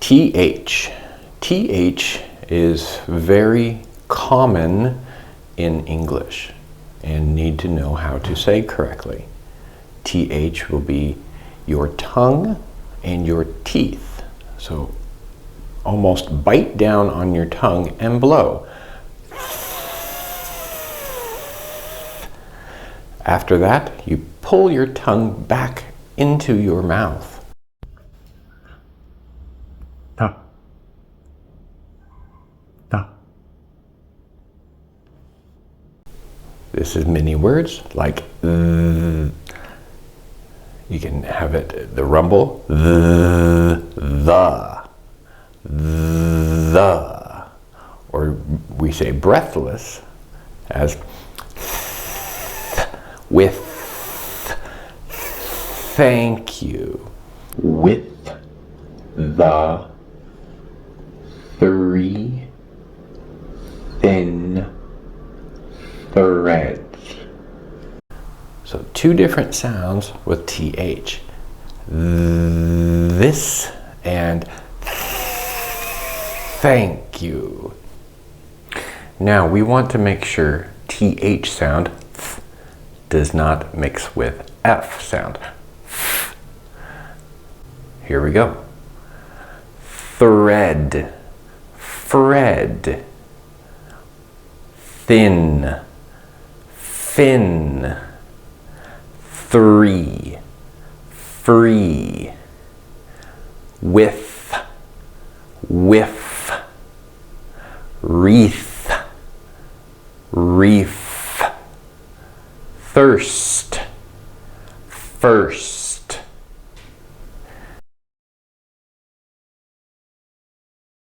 TH. TH is very common in English and need to know how to say correctly. TH will be your tongue and your teeth. So almost bite down on your tongue and blow. After that, you pull your tongue back into your mouth. Ta. Ta. This is many words like you can have it the rumble, the, or we say breathless as with thank you. With the 3 thin threads. So 2 different sounds with TH. This and thank you. Now we want to make sure TH sound does not mix with F sound. Here we go. Thread, Fred. Thin, fin. 3, free. With, whiff. Wreath, reef. Thirst, first.